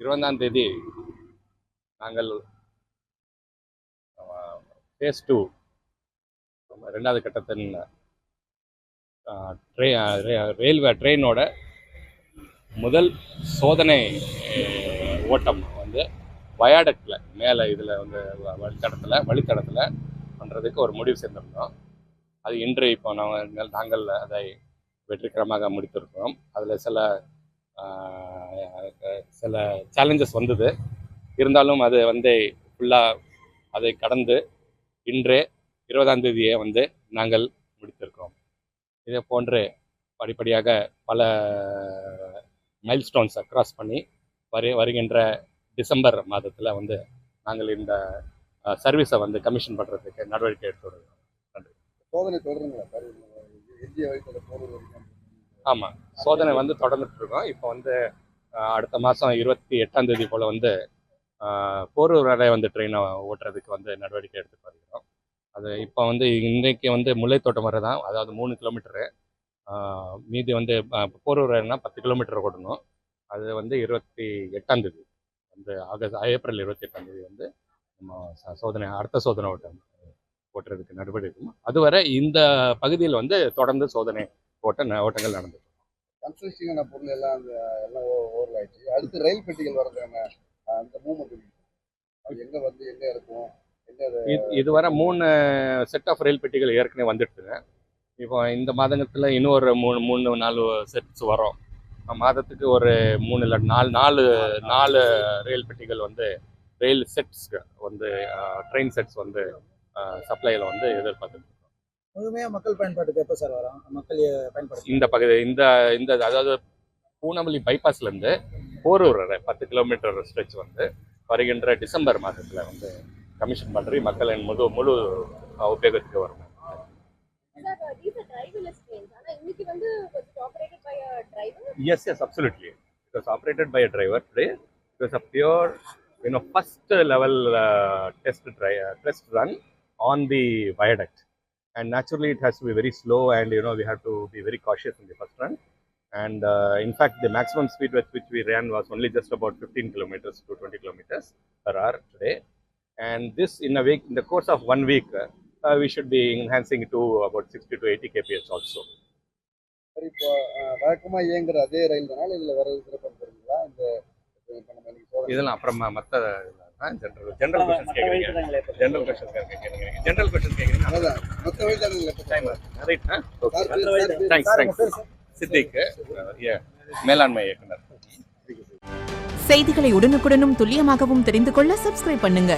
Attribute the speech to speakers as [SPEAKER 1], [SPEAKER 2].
[SPEAKER 1] 20ஆம் தேதி நாங்கள் ஃபேஸ் 2 2வது கட்டத்தின் ரயில்வே ட்ரெயினோட முதல் சோதனை ஓட்டம் வந்து வயாடக்டில் மேலே இதில் வந்து வழித்தடத்தில் பண்ணுறதுக்கு ஒரு முடிவு செய்திருந்தோம். அது இன்று இப்போ நாங்கள் அதை வெற்றிகரமாக முடித்திருக்கிறோம். அதில் சில சேலஞ்சஸ் வந்தது. இருந்தாலும் அது வந்து ஃபுல்லாக அதை கடந்து இன்றே 20ஆம் தேதியே வந்து நாங்கள் முடித்திருக்கிறோம். இதே போன்று படிப்படியாக பல மைல்ஸ்டோன்ஸை கிராஸ் பண்ணி வருகின்ற டிசம்பர் மாதத்தில் வந்து நாங்கள் இந்த சர்வீஸை வந்து கமிஷன் பண்ணுறதுக்கு நடவடிக்கை எடுத்து வருகிறோம். நன்றி.
[SPEAKER 2] சோதனை தொடருங்களா?
[SPEAKER 1] ஆமாம், சோதனை வந்து தொடர்ந்துட்டு இருக்கோம். இப்போ வந்து அடுத்த மாதம் 28ஆம் தேதி போல் வந்து போரூர் வரை வந்து ட்ரெயினை ஓட்டுறதுக்கு வந்து நடவடிக்கை எடுத்து வருகிறோம். அது இப்போ வந்து இன்றைக்கு வந்து முல்லைத்தோட்டம் வரை தான், அதாவது 3 கிலோமீட்டரு. மீதி வந்து போரூர் வரைனா 10 கிலோமீட்டர் ஓடணும். அது வந்து 28ஆம் தேதி வந்து ஏப்ரல் 28ஆம் தேதி வந்து நம்ம அடுத்த சோதனை ஓட்டுறதுக்கு நடவடிக்கை. அதுவரை இந்த பகுதியில் வந்து தொடர்ந்து சோதனை ஓட்டங்கள் நடந்தது.
[SPEAKER 2] கன்ஸ்ட்ரக்ஷனான பொருள் எல்லாம் ஓவர் ஆயிடுச்சு. அடுத்து ரயில் பெட்டிகள் வரதுக்கான அந்த மூவ்மெண்ட் அது எங்க இருக்கும்?
[SPEAKER 1] இதுவரை 3 செட் ஆஃப் ரயில் பெட்டிகள் ஏற்கனவே வந்துடுதுங்க. இப்போ இந்த மாதத்தில் இன்னும் ஒரு 3-4 செட்ஸ் வரும். மாதத்துக்கு ஒரு 3 இல்லை 4 ரயில் பெட்டிகள் வந்து ரயில் செட்ஸ்க்கு வந்து ட்ரெயின் செட்ஸ் வந்து சப்ளையில் வந்து எதிர்பார்த்துட்டு
[SPEAKER 3] முழுமையாக மக்கள் பயன்பாட்டுக்கு எப்போ சார் வரும்? மக்கள் பயன்பாடு
[SPEAKER 1] இந்த பகுதி இந்த அதாவது பூனமல்லி பைபாஸ்லேருந்து போரூர் 10 கிலோமீட்டர் ஸ்ட்ரெச் வந்து வருகின்ற டிசம்பர் மாதத்தில் வந்து கமிஷன் பண்ணுறி மக்களின் முழு உபயோகத்துக்கு வரும். Yes, absolutely. It was operated by a driver today. It was a pure, first level test run on the viaduct. And naturally, it has to be very slow, and we have to be very cautious in the first run. And in fact, the maximum speed with which we ran was only just about 15 kilometers to 20 kilometers per hour today. And this, in the course of 1 week, we should be enhancing to about 60 to 80 kps also.
[SPEAKER 2] இப்போ வழக்கமாக இயங்குற அதே ரயில் தானால இதில் வர சிறப்பாக இந்த
[SPEAKER 1] இதெல்லாம் அப்புறமா மற்ற ஜென்ரல் கொஸ்டின்ஸ் கேட்குறீங்க. ஜென்ரல் கொஸ்டின்ஸ் கேட்குறீங்க.
[SPEAKER 2] மொத்த வழி தானே.
[SPEAKER 1] தேங்க்ஸ். சித்திக், மேலாண்மை இயக்குனர்.
[SPEAKER 4] செய்திகளை உடனுக்குடனும் துல்லியமாகவும் தெரிந்து கொள்ள சப்ஸ்கிரைப் பண்ணுங்க.